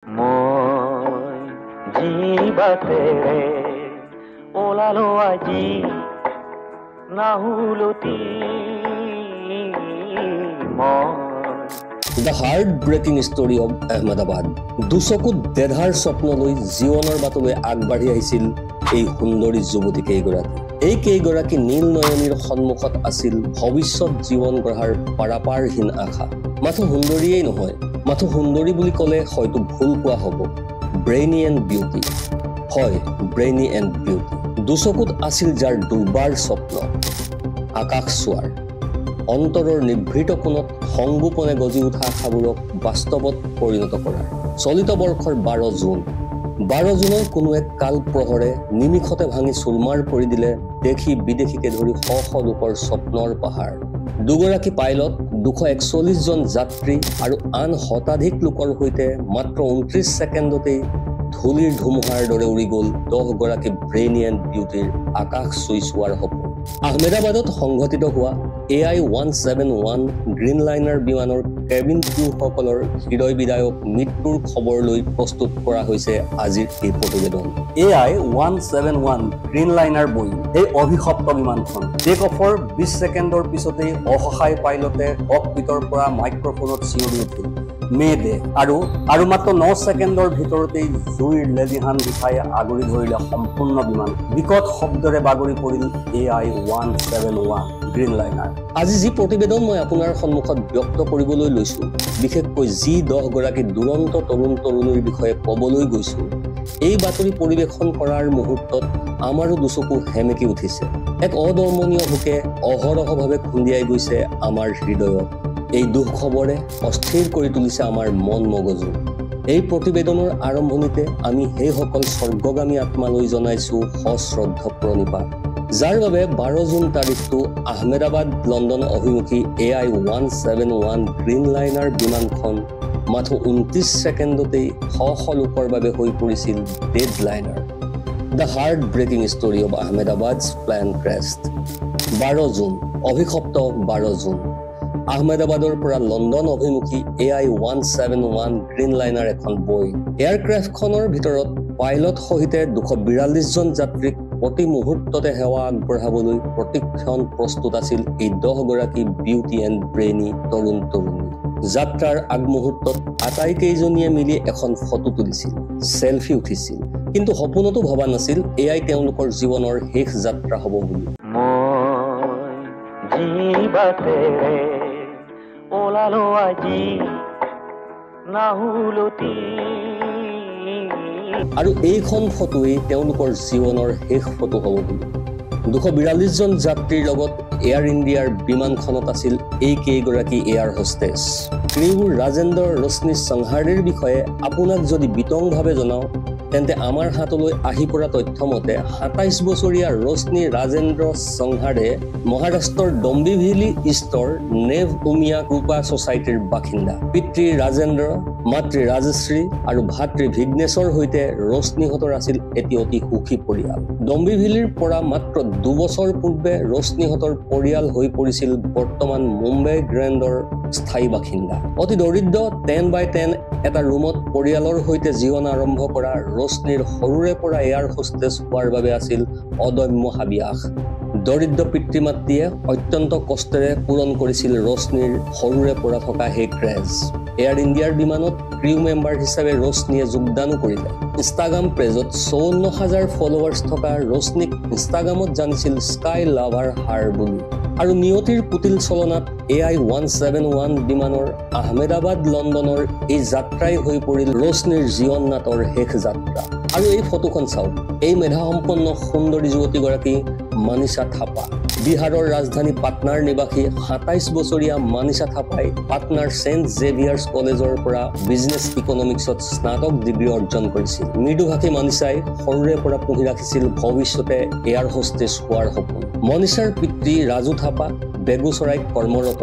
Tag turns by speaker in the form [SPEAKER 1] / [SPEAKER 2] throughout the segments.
[SPEAKER 1] মই জীবাতেৰে ওলালো আজি নাহুলতি
[SPEAKER 2] The heart-breaking story of Ahmedabad. দুচকুত দেধাৰ স্বপ্নলৈ জীৱনৰ বাটলৈ আগবাঢ়ি আহিছিল এই সুন্দৰী যুৱতী কেইগৰাকী। এই কেইগৰাকী নীল নয়নীৰ সন্মুখত আছিল ভৱিষ্যত জীৱন গঢ়াৰ পাৰাপাৰহীন আশা। মাথো সুন্দৰীয়েই নহয়, মাথো সুন্দৰী বুলি ক'লে হয়তো ভুল কোৱা হ'ব। ব্ৰেইনি এণ্ড বিউটি। হয়, ব্ৰেইনি এণ্ড বিউটি। দুচকুত আছিল যাৰ দুৰ্বাৰ স্বপ্ন আকাশ চোৱাৰ। অন্তৰৰ নিভৃত কোণত সংগোপনে গজি উঠা আশাবোৰক বাস্তৱত পৰিণত কৰাৰ। চলিত বৰ্ষৰ 12 জুন। 12 জুনৰ কোনো এক কাল প্ৰহৰে নিমিষতে ভাঙি চুৰমাৰ কৰি দিলে দেশী বিদেশীকে ধৰি শ শ লোকৰ স্বপ্নৰ পাহাৰ। দুগৰাকী পাইলট, 241 জন যাত্ৰী আৰু আন শতাধিক লোকৰ সৈতে মাত্ৰ 29 ছেকেণ্ডতেই ধূলিৰ ধুমুহাৰ দৰে উৰি গ'ল 10 গৰাকী ব্ৰেইনি এণ্ড বিউটিৰ আকাশ চুই চোৱাৰ সপোন। আহমেদাবাদত সংঘটিত হোৱা AI-171 গ্ৰীণ লাইনাৰ বিমানৰ কেবিন ক্ৰুসকলৰ হৃদয় বিদায়ক মৃত্যুৰ খবৰ লৈ প্ৰস্তুত কৰা হৈছে আজিৰ এই প্ৰতিবেদন। AI-171 গ্ৰীণ লাইনাৰ বই এই অভিশপ্ত বিমানখন টেক অফৰ 20 ছেকেণ্ডৰ পিছতেই অসহায় পাইলটে ককপিটৰ পৰা মাইক্ৰফোনত চিঞৰি উঠিল মে ডে আৰু মাত্ৰ 9 ছেকেণ্ডৰ ভিতৰতেই জুইৰ লেলিহান দিশাই আগুৰি ধৰিলে সম্পূৰ্ণ বিমান। বিকট শব্দৰে বাগৰি পৰিল AI-171 গ্ৰীণ লাইনাৰ। আজি যি প্ৰতিবেদন মই আপোনাৰ সন্মুখত ব্যক্ত কৰিবলৈ লৈছো, বিশেষকৈ যি 10 গৰাকী দুৰন্ত তৰুণ তৰুণীৰ বিষয়ে ক'বলৈ গৈছো, এই বাতৰি পৰিৱেশন কৰাৰ মুহূৰ্তত আমাৰো দুচকু হেমেকি উঠিছে। এক অদৰ্মনীয় ভোকে অহৰহভাৱে খুন্দিয়াই গৈছে আমাৰ হৃদয়ত। এই দুখ খবৰে অস্থিৰ কৰি তুলিছে আমাৰ মন মগজু। এই প্ৰতিবেদনৰ আৰম্ভণিতে আমি সেইসকল স্বৰ্গগামী আত্মালৈ জনাইছো সশ্ৰদ্ধ প্ৰণিপাত, যাৰ বাবে 12 জুন তাৰিখটো আহমেদাবাদ লণ্ডন অভিমুখী AI-171 গ্ৰীণ লাইনাৰ বিমানখন মাথো 29 ছেকেণ্ডতেই শ শ লোকৰ বাবে হৈ পৰিছিল ডেড লাইনাৰ। The heart breaking story of Ahmedabad's plane crash. 12 জুন, অভিশপ্ত 12 জুন। আহমেদাবাদৰ পৰা লণ্ডন অভিমুখী AI-171 গ্ৰীণ লাইনাৰ এখন বইং। এয়াৰক্ৰাফ্টখনৰ ভিতৰত পাইলট সহিতে 242 জন যাত্ৰীক প্ৰতি মুহূৰ্ততে সেৱা আগবঢ়াবলৈ প্ৰতিক্ষণ প্ৰস্তুত আছিল এই 10 গৰাকী বিউটি এণ্ড ব্ৰেইনি তৰুণ তৰুণী। যাত্ৰাৰ আগমুহূৰ্তত আটাইকেইজনীয়ে মিলি এখন ফটো তুলিছিল, চেলফি উঠিছিল, কিন্তু সপোনতো ভবা নাছিল এয়াই তেওঁলোকৰ জীৱনৰ শেষ যাত্ৰা হ'ব বুলি।
[SPEAKER 1] মই জীবাতেৰে ওলালো আজি নাহুলতি।
[SPEAKER 2] আৰু এইখন ফটোৱেই তেওঁলোকৰ জীৱনৰ শেষ ফটো হ'ব বুলি। 242 জন যাত্ৰীৰ লগত এয়াৰ ইণ্ডিয়াৰ বিমানখনত আছিল এই কেইগৰাকী air hostess. Crew Rajendra Roshni সংহাৰেৰ বিষয়ে আপোনাক যদি বিতংভাৱে জনাওঁ, তেন্তে আমাৰ হাতলৈ আহি পৰা তথ্য মতে 27 বছৰীয়া ৰশ্নি ৰাজেন্দ্ৰ সংহাৰে মহাৰাষ্ট্ৰৰ ডম্বিভিলি ইষ্টৰ নেভ উমিয়া কৃপা ছচাইটিৰ বাসিন্দা। পিতৃ ৰাজেন্দ্ৰ, মাতৃ ৰাজশ্ৰী আৰু ভাতৃ ভিঘ্নেশৰ সৈতে ৰশ্নিহঁতৰ আছিল এটি অতি সুখী পৰিয়াল। ডম্বিভিলিৰ পৰা মাত্ৰ 2 বছৰ পূৰ্বে ৰশ্নিহঁতৰ পৰিয়াল হৈ পৰিছিল বৰ্তমান মুম্বাই গ্ৰেণ্ডৰ স্থায়ী বাসিন্দা। অতি দৰিদ্ৰ 10x10 এটা ৰুমত পৰিয়ালৰ সৈতে জীৱন আৰম্ভ কৰা ৰশ্নিৰ সৰুৰে পৰা এয়াৰ হোষ্টেছ হোৱাৰ বাবে আছিল অদম্য হাবিয়াস। দৰিদ্ৰ পিতৃ মাতৃয়ে অত্যন্ত কষ্টেৰে পূৰণ কৰিছিল ৰশ্নিৰ সৰুৰে পৰা থকা সেই ক্ৰেজ। এয়াৰ ইণ্ডিয়াৰ বিমানত ক্ৰিউ মেম্বাৰ হিচাপে ৰশ্নিয়ে যোগদানো কৰিলে। ইনষ্টাগ্ৰাম পেজত 54,000 ফলোৱাৰ্ছ থকা ৰশ্নিক ইনষ্টাগ্ৰামত জানিছিল স্কাই লাভাৰ হাৰ বুলি। আৰু নিয়তিৰ কুটিল চলনাত AI-171 বিমানৰ আহমেদাবাদ লণ্ডনৰ এই যাত্ৰাই হৈ পৰিল ৰশ্নিৰ জীৱন নাটৰ শেষ যাত্ৰা। আৰু এই ফটোখন চাওক, এই মেধাসম্পন্ন সুন্দৰী যুৱতীগৰাকী মানিষা থাপা। বিহাৰৰ ৰাজধানী পাটনাৰ নিবাসী 27 বছৰীয়া মানিষা থাপাই পাটনাৰ ছেইণ্ট জেভিয়াৰ্ছ কলেজৰ পৰা বিজনেছ ইকনমিক্সত স্নাতক ডিগ্ৰী অৰ্জন কৰিছিল। মৃদুভাষী মানিষাই সৰুৰে পৰা পুহি ৰাখিছিল ভৱিষ্যতে এয়াৰ হোষ্টেছ হোৱাৰ সপোন। মনিষাৰ পিতৃ ৰাজু থাপা বেগুচৰাইত কৰ্মৰত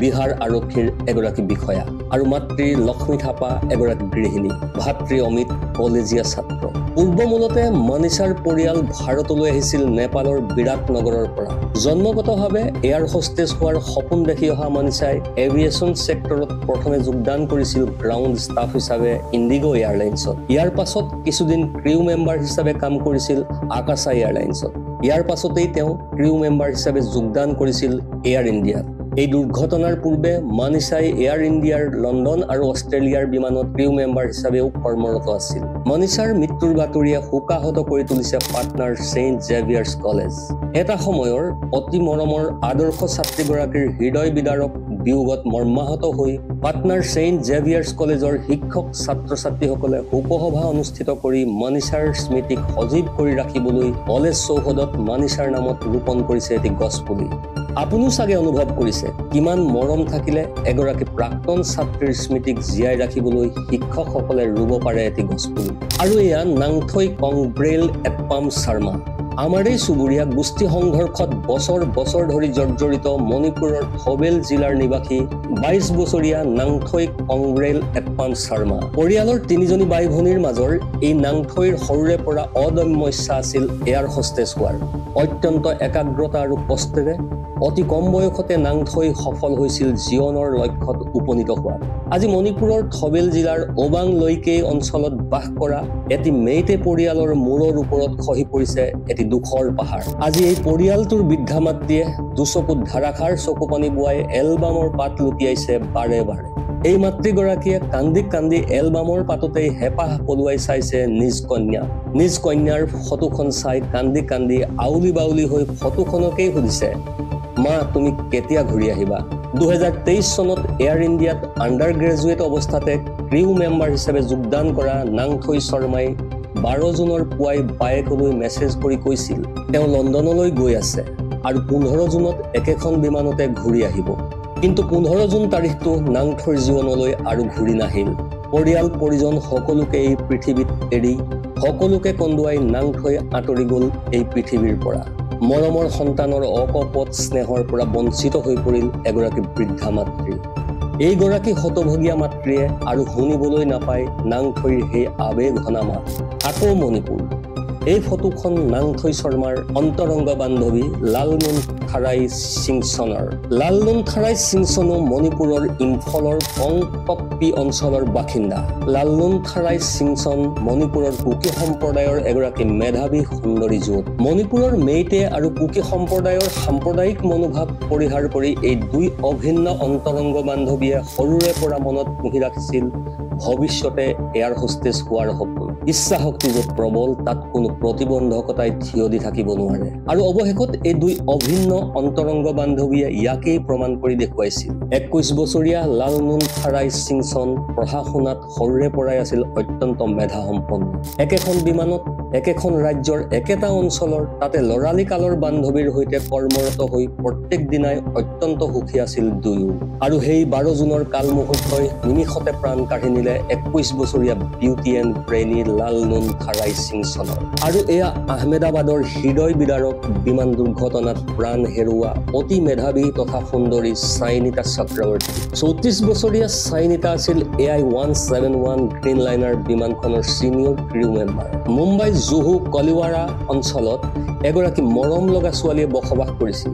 [SPEAKER 2] বিহাৰ আৰক্ষীৰ এগৰাকী বিষয়া আৰু মাতৃ লক্ষ্মী থাপা এগৰাকী গৃহিণী। ভাতৃ অমিত কলেজীয়া ছাত্ৰ। পূৰ্বমূলতে মানিষাৰ পৰিয়াল ভাৰতলৈ আহিছিল নেপালৰ ৰাজস্থানৰ বিৰাট নগৰৰ পৰা। জন্মগতভাৱে এয়াৰ হোষ্টেছ হোৱাৰ সপোন দেখি অহা মনীষাই এভিয়েশ্যন ছেক্টৰত প্ৰথমে যোগদান কৰিছিল গ্ৰাউণ্ড ষ্টাফ হিচাপে ইণ্ডিগো এয়াৰলাইন্সত। ইয়াৰ পাছত কিছুদিন ক্ৰিউ মেম্বাৰ হিচাপে কাম কৰিছিল আকাশা এয়াৰলাইন্সত। ইয়াৰ পাছতেই তেওঁ ক্ৰিউ মেম্বাৰ হিচাপে যোগদান কৰিছিল এয়াৰ ইণ্ডিয়াত। এই দুৰ্ঘটনাৰ পূৰ্বে মনীষাই এয়াৰ ইণ্ডিয়াৰ লণ্ডন আৰু অষ্ট্ৰেলিয়াৰ বিমানত ক্ৰিউ মেম্বাৰ হিচাপেও কৰ্মৰত আছিল। মনীষাৰ মৃত্যুৰ বাতৰিয়ে শোকাহত কৰি তুলিছে পাটনাৰ ছেইণ্ট জেভিয়াৰ্ছ কলেজ। এটা সময়ৰ অতি মৰমৰ আদৰ্শ ছাত্ৰীগৰাকীৰ হৃদয় বিদাৰক বিয়োগত মৰ্মাহত হৈ পাটনাৰ ছেইণ্ট জেভিয়াৰ্ছ কলেজৰ শিক্ষক ছাত্ৰ ছাত্ৰীসকলে শোকসভা অনুষ্ঠিত কৰি মনীষাৰ স্মৃতিক সজীৱ কৰি ৰাখিবলৈ কলেজ চৌহদত মনীষাৰ নামত ৰোপণ কৰিছে এটি গছপুলি। আপুনিও চাগে অনুভৱ কৰিছে কিমান মৰম থাকিলে এগৰাকী প্ৰাক্তন ছাত্ৰীৰ স্মৃতিক জীয়াই ৰাখিবলৈ শিক্ষকসকলে ৰুব পাৰে এটি গছপুলি। আৰু এয়া নাংথৈ কংগ্ৰেল এটপাম শৰ্মা। আমাৰ এই চুবুৰীয়া গোষ্ঠী সংঘৰ্ষত বছৰ বছৰ ধৰি জৰ্জৰিত মণিপুৰৰ থবেল জিলাৰ নিবাসী 22 বছৰীয়া নাংথৈ কংগ্ৰেল এটপাম শৰ্মা। পৰিয়ালৰ 3জনী বাই ভনীৰ মাজৰ এই নাংথৈৰ সৰুৰে পৰা অদম্য ইচ্ছা আছিল এয়াৰ হোষ্টেছ হোৱাৰ। অত্যন্ত একাগ্ৰতা আৰু কষ্টেৰে অতি কম বয়সতে নাংথৈ সফল হৈছিল জীৱনৰ লক্ষ্যত উপনীত হোৱাত। আজি মণিপুৰৰ থবেল জিলাৰ ওবাং লৈকেই অঞ্চলত বাস কৰা এটি মেইটে পৰিয়ালৰ মূৰৰ ওপৰত খহি পৰিছে এটি দুখৰ পাহাৰ। আজি এই পৰিয়ালটোৰ বৃদ্ধা মাতৃয়ে দুচকুত ধাৰাসাৰ চকু পানী বোৱাই এলবামৰ পাত লুটিয়াইছে বাৰে বাৰে। এই মাতৃগৰাকীয়ে কান্দি কান্দি এলবামৰ পাততেই হেঁপাহ পলুৱাই চাইছে নিজ কন্যা। নিজ কন্যাৰ ফটোখন চাই কান্দি কান্দি আউলি বাউলি হৈ ফটোখনকেই সুধিছে, মা তুমি কেতিয়া ঘূৰি আহিবা? 2023 চনত এয়াৰ ইণ্ডিয়াত আণ্ডাৰ গ্ৰেজুৱেট অৱস্থাতে ক্ৰিউ মেম্বাৰ হিচাপে যোগদান কৰা নাংথৈ শৰ্মাই 12 জুনৰ পুৱাই বায়েকলৈ মেছেজ কৰি কৈছিল তেওঁ লণ্ডনলৈ গৈ আছে আৰু 15 জুনত একেখন বিমানতে ঘূৰি আহিব। কিন্তু 15 জুন তাৰিখটো নাংথৈৰ জীৱনলৈ আৰু ঘূৰি নাহিল। পৰিয়াল পৰিজন সকলোকে এই পৃথিৱীত এৰি সকলোকে কন্দুৱাই নাংথৈ আঁতৰি গ'ল এই পৃথিৱীৰ পৰা। মৰমৰ সন্তানৰ অকপট স্নেহৰ পৰা বঞ্চিত হৈ পৰিল এগৰাকী বৃদ্ধা মাতৃ। এইগৰাকী হতভগীয়া মাতৃয়ে আৰু শুনিবলৈ নাপায় নাংথৈৰ সেই আৱেগ ঘনা মাত। আকৌ মণিপুৰ। এই ফটোখন নাংথৈ শৰ্মাৰ অন্তৰংগ বান্ধৱী লালনুন থাৰাই সিংচনৰ। লালনুন থাৰাই সিংচনো মণিপুৰৰ ইম্ফলৰ কংকপ্পি অঞ্চলৰ বাসিন্দা। লালনুন থাৰাই সিংচন মণিপুৰৰ কুকি সম্প্ৰদায়ৰ এগৰাকী মেধাৱী সুন্দৰী যুৱক। মণিপুৰৰ মেইটে আৰু কুকি সম্প্ৰদায়ৰ সাম্প্ৰদায়িক মনোভাৱ পৰিহাৰ কৰি এই দুই অভিন্ন অন্তৰংগ বান্ধৱীয়ে সৰুৰে পৰা মনত পুহি ৰাখিছিল ভৱিষ্যতে এয়াৰ হোষ্টেছ হোৱাৰ সপোন। ইচ্ছা শক্তি য'ত প্ৰবল তাত কোনো প্ৰতিবন্ধকতাই থিয় দি থাকিব নোৱাৰে। আৰু অৱশেষত এই দুই অভিন্ন অন্তৰংগ বান্ধৱীয়ে ইয়াকেই প্ৰমাণ কৰি দেখুৱাইছিল। 21 বছৰীয়া লালনুন থাৰাই সিংচন পঢ়া শুনাত সৰুৰে পৰাই আছিল অত্যন্ত মেধাসম্পন্ন। একেখন বিমানত একেখন ৰাজ্যৰ একেটা অঞ্চলৰ তাতে লৰালি কালৰ বান্ধৱীৰ সৈতে কৰ্মৰত হৈ প্ৰত্যেক দিনাই অত্যন্ত সুখী আছিল দুয়ো। আৰু সেই 12 জুনৰ কাল মুহূৰ্তই নিমিষতে প্ৰাণ কাঢ়ি নিলে 21 বছৰীয়া বিউটি এণ্ড ব্ৰেইনী লালনুন থাৰাই সিংচনৰ। আৰু এয়া আহমেদাবাদৰ হৃদয় বিদাৰক বিমান দুৰ্ঘটনাত প্ৰাণ হেৰুওৱা অতি মেধাৱী তথা সুন্দৰী চাইনিতা চক্ৰৱৰ্তী। 34 বছৰীয়া চাইনিতা আছিল AI-171 গ্ৰীণ লাইনাৰ বিমানখনৰ senior crew member. Mumbai Juhu Koliwada অঞ্চলত এগৰাকী মৰম লগা ছোৱালীয়ে বসবাস কৰিছিল।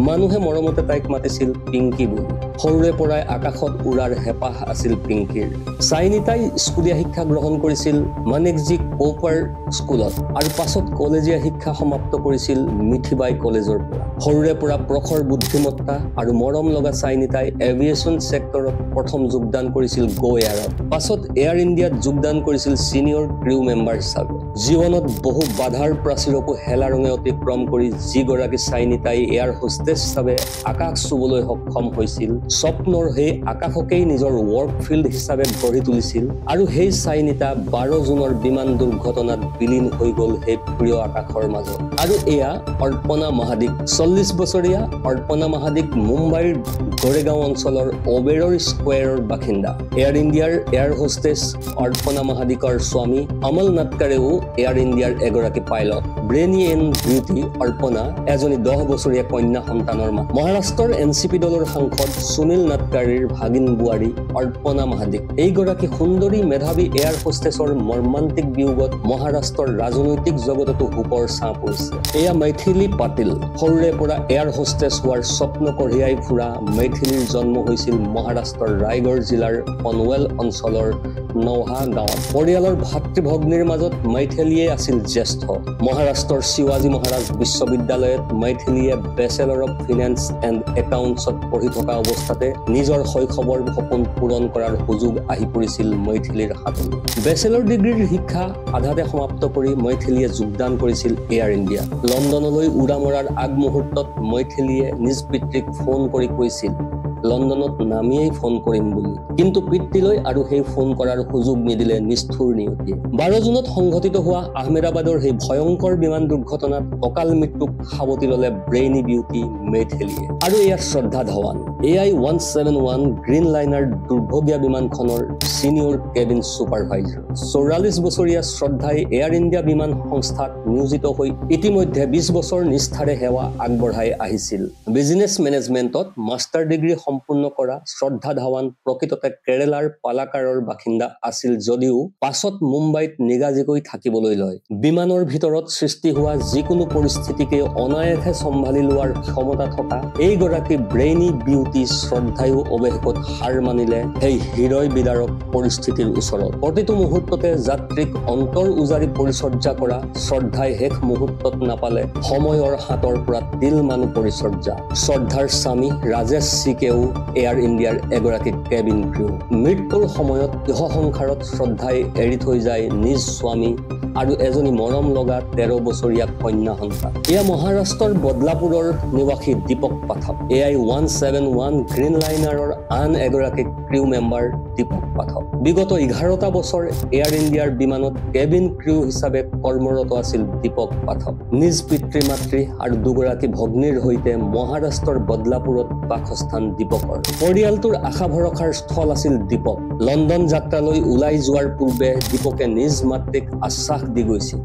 [SPEAKER 2] মানুহে মৰমতে তাইক মাতিছিল পিংকি বুলি। সৰুৰে পৰাই আকাশত উৰাৰ হেঁপাহ আছিল পিংকিৰ। চাইনিতাই স্কুলীয়া শিক্ষা গ্ৰহণ কৰিছিল মানেকজি কোপাৰ স্কুলত আৰু পাছত কলেজীয়া শিক্ষা সমাপ্ত কৰিছিল মিঠিবাই কলেজৰ পৰা। সৰুৰে পৰা প্ৰখৰ বুদ্ধিমত্তা আৰু মৰম লগা চাইনিতাই এভিয়েশ্যন ছেক্টৰত প্ৰথম যোগদান কৰিছিল গো এয়াৰত। পাছত এয়াৰ ইণ্ডিয়াত যোগদান কৰিছিল ছিনিয়ৰ ক্ৰিউ মেম্বাৰ হিচাপে। জীৱনত বহু বাধাৰ প্ৰাচীৰকো হেলা ৰঙে অতিক্ৰম কৰি যিগৰাকী চাইনিতাই এয়াৰ হোষ্টেছ হিচাপে আকাশ চুবলৈ সক্ষম হৈছিল, স্বপ্নৰ সেই আকাশকেই নিজৰ ৱৰ্ক ফিল্ড হিচাপে গঢ়ি তুলিছিল। আৰু সেই চাইনিতা 12 জুনৰ বিমান দুৰ্ঘটনাত বিলীন হৈ গ'ল সেই প্ৰিয় আকাশৰ মাজত। আৰু এয়া অৰ্পণা মহাদিক। 40 বছৰীয়া অৰ্পণা মহাদিক মুম্বাইৰ গোৰেগাঁও অঞ্চলৰ ওবেৰৰ স্কোৱাৰৰ বাসিন্দা। এয়াৰ ইণ্ডিয়াৰ এয়াৰ হোষ্টেছ অৰ্পণা মহাদিকৰ স্বামী অমল নাটকাৰেও এয়াৰ ইণ্ডিয়াৰ এগৰাকী pilot. Brainy and beauty Arpana এজনী 10 বছৰীয়া কন্যা সন্তানৰ মা। মহাৰাষ্ট্ৰৰ NCP দলৰ সাংসদ সুনীল নাটকাৰীৰ ভাগিন বোৱাৰী অৰ্পণা মাহাদিক। এইগৰাকী সুন্দৰী মেধাৱী এয়াৰ হোষ্টেছৰ মৰ্মান্তিক বিয়োগত মহাৰাষ্ট্ৰৰ ৰাজনৈতিক জগততো শোকৰ ছাঁ পৰিছে। এয়া মৈথিলী পাটিল। সৰুৰে পৰা এয়াৰ হোষ্টেছ হোৱাৰ স্বপ্ন কঢ়িয়াই ফুৰা মৈথিলীৰ জন্ম হৈছিল মহাৰাষ্ট্ৰৰ ৰায়গড় জিলাৰ পনৱেল অঞ্চলৰ নৌহা গাঁৱত। পৰিয়ালৰ ভাতৃভগ্নীৰ মাজত মৈথিলীয়ে আছিল জ্যেষ্ঠ। মহাৰাষ্ট্ৰৰ শিৱাজী মহাৰাজ বিশ্ববিদ্যালয়ত মৈথিলীয়ে বেচেলৰ অৱ ফিনেন্স এণ্ড একাউণ্টছত পঢ়ি থকা অৱস্থাতে নিজৰ শৈশৱৰ সপোন পূৰণ কৰাৰ সুযোগ আহি পৰিছিল মৈথিলীৰ হাতলৈ। বেচেলৰ ডিগ্ৰীৰ শিক্ষা আধাতে সমাপ্ত কৰি মৈথিলীয়ে যোগদান কৰিছিল এয়াৰ ইণ্ডিয়া। লণ্ডনলৈ উৰা মৰাৰ আগমুহূৰ্তত মৈথিলীয়ে নিজ পিতৃক ফোন কৰি কৈছিল লণ্ডনত নামিয়েই ফোন কৰিম বুলি, কিন্তু পিতৃলৈ আৰু সেই ফোন কৰাৰ সুযোগ নিদিলে নিষ্ঠুৰ নিয়তিয়ে। 12 জুনত সংঘটিত হোৱা আহমেদাবাদৰ সেই ভয়ংকৰ বিমান দুৰ্ঘটনাত অকাল মৃত্যুক সাৱটি ল'লে ব্ৰেইনী বিউটি মৈথিলীয়ে। আৰু এয়া শ্ৰদ্ধা ধাৱান, AI-171 গ্ৰীণ লাইনাৰ দুৰ্ভগীয়া বিমানখনৰ ছিনিয়ৰ কেবিন ছুপাৰভাইজাৰ। 44 বছৰীয়া শ্ৰদ্ধাই এয়াৰ ইণ্ডিয়া বিমান সংস্থাত নিয়োজিত হৈ ইতিমধ্যে 20 বছৰ নিষ্ঠাৰে সেৱা আগবঢ়াই আহিছিল। বিজনেছ মেনেজমেণ্টত মাষ্টাৰ ডিগ্ৰী সম্পূৰ্ণ কৰা শ্ৰদ্ধা ধাৱান প্ৰকৃততে কেৰেলাৰ পালাকাৰৰ বাসিন্দা আছিল যদিও পাছত মুম্বাইত নিগাজিকৈ থাকিবলৈ লয়। বিমানৰ ভিতৰত সৃষ্টি হোৱা যিকোনো পৰিস্থিতিকে অনায়াসে চম্ভালি লোৱাৰ ক্ষমতা থকা এইগৰাকী ব্ৰেইনী বিউটি শ্ৰদ্ধায়ো অৱশেষত হাৰ মানিলে সেই হৃদয় বিদাৰক পৰিস্থিতিৰ ওচৰত। প্ৰতিটো মুহূৰ্ততে যাত্ৰীক অন্তৰ উজাৰি পৰিচৰ্যা কৰা শ্ৰদ্ধাই শেষ মুহূৰ্তত নাপালে সময়ৰ হাতৰ পৰা তিল মানু পৰিচৰ্যা। শ্ৰদ্ধাৰ স্বামী ৰাজেশ সিকেও এয়াৰ ইণ্ডিয়াৰ এগৰাকী কেবিন ক্ৰিউ। মৃত্যুৰ সময়ত ইহ সংসাৰত শ্ৰদ্ধাই এৰি থৈ যায় নিজ স্বামী আৰু এজনী মৰম লগা 13 বছৰীয়া কন্যা সন্তান। এয়া মহাৰাষ্ট্ৰৰ বদলাপুৰৰ নিবাসী দীপক পাঠক। AI-171 গ্ৰীণ লাইনাৰৰ আন এগৰাকী ক্ৰিউ মেম্বাৰ দীপক পাঠক। বিগত 11টা বছৰ এয়াৰ ইণ্ডিয়াৰ বিমানত কেবিন ক্ৰিউ হিচাপে কৰ্মৰত আছিল দীপক পাঠক। নিজ পিতৃ মাতৃ আৰু দুগৰাকী ভগ্নীৰ সৈতে মহাৰাষ্ট্ৰৰ বদলাপুৰত বাসস্থান দীপকৰ। পৰিয়ালটোৰ আশা ভৰসাৰ স্থল আছিল দীপক। লণ্ডন যাত্ৰালৈ ওলাই যোৱাৰ পূৰ্বে দীপকে নিজ মাতৃক আশ্বাস দি গৈছিল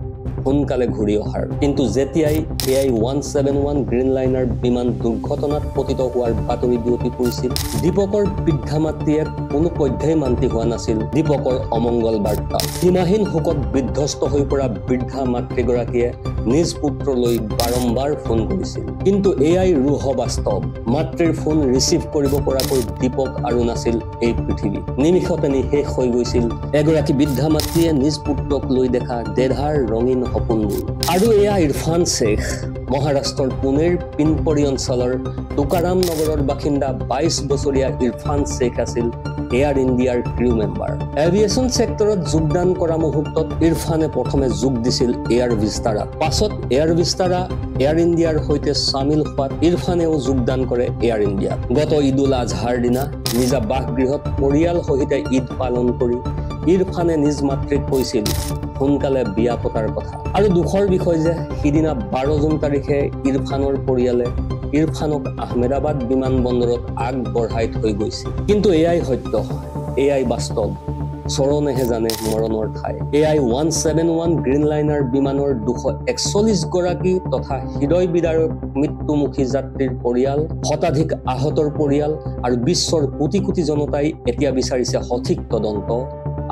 [SPEAKER 2] সোনকালে ঘূৰি অহাৰ। কিন্তু যেতিয়াই AI-171 গ্ৰীণ লাইনাৰ বিমান দুৰ্ঘটনাত পতিত হোৱাৰ বাতৰি বিয়পি পৰিছিল, দীপকৰ বৃদ্ধা মাতৃয়ে কোনো পধ্যেই মান্তি হোৱা নাছিল দীপকৰ অমংগল বাৰ্তা। সীমাহীন শোকত বিধ্বস্ত হৈ পৰা বৃদ্ধা মাতৃগৰাকীয়ে নিজ পুত্ৰলৈ বাৰম্বাৰ ফোন কৰিছিল, কিন্তু এয়াই ৰুহ বাস্তৱ। মাতৃৰ ফোন ৰিচিভ কৰিব পৰাকৈ দীপক আৰু নাছিল এই পৃথিৱী। নিমিষতে নিঃশেষ হৈ গৈছিল এগৰাকী বৃদ্ধা মাতৃয়ে নিজ পুত্ৰক লৈ দেখা দেধাৰ ৰঙীন সপোনবোৰ। আৰু এয়া ইৰফান শেখ, মহাৰাষ্ট্ৰৰ পুনেৰ পিনপৰি অঞ্চলৰ টুকাৰাম নগৰৰ বাসিন্দা 22 বছৰীয়া ইৰফান শেখ আছিল এয়াৰ ইণ্ডিয়াৰ ক্ৰিউ মেম্বাৰ। এভিয়েশ্যন ছেক্টৰত যোগদান কৰা মুহূৰ্তত ইৰফানে প্ৰথমে যোগ দিছিল এয়াৰ ভিস্তাৰাত। পাছত এয়াৰ ভিস্তাৰা এয়াৰ ইণ্ডিয়াৰ সৈতে চামিল হোৱাত ইৰফানেও যোগদান কৰে এয়াৰ ইণ্ডিয়াত। গত ঈদ উল আজহাৰ দিনা নিজা বাসগৃহত পৰিয়াল সহিতে ঈদ পালন কৰি ইৰফানে নিজ মাতৃক কৈছিল সোনকালে বিয়া পতাৰ কথা। আৰু দুখৰ বিষয় যে সিদিনা 12 জুন তাৰিখে ইৰফানৰ পৰিয়ালে ইৰফানক আহমেদাবাদ বিমানবন্দৰত আগবঢ়াই থৈ গৈছিল। কিন্তু এয়াই সত্য, এয়াই বাস্তৱ, চৰণেহে জানে মৰণৰ ঠাই। AI-171 গ্ৰীণ লাইনাৰ বিমানৰ 241 গৰাকী তথা হৃদয় বিদাৰক মৃত্যুমুখী যাত্ৰীৰ পৰিয়াল, শতাধিক আহতৰ পৰিয়াল আৰু বিশ্বৰ কোটি কোটি জনতাই এতিয়া বিচাৰিছে সঠিক তদন্ত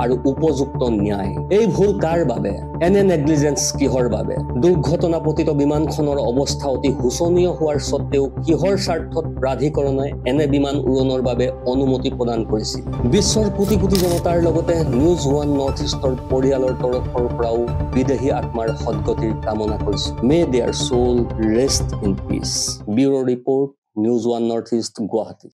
[SPEAKER 2] আৰু উপযুক্ত ন্যায়। এই ভুল কাৰ বাবে? এনে নেগলিজেন্স কিহৰ বাবে? দুৰ্ঘটনা পতিত বিমানখনৰ অৱস্থা অতি শোচনীয় হোৱাৰ স্বত্তেও কিহৰ স্বাৰ্থত প্ৰাধিকৰণে এনে বিমান উৰণৰ বাবে অনুমতি প্ৰদান কৰিছিল? বিশ্বৰ কোটি কোটি জনতাৰ লগতে নিউজ ওৱান নৰ্থ ইষ্টৰ পৰিয়ালৰ তৰফৰ পৰাও বিদেহী আত্মাৰ সদ্গতিৰ কামনা কৰিছো। May their soul rest in peace. Bureau report, news one north east, Guwahati.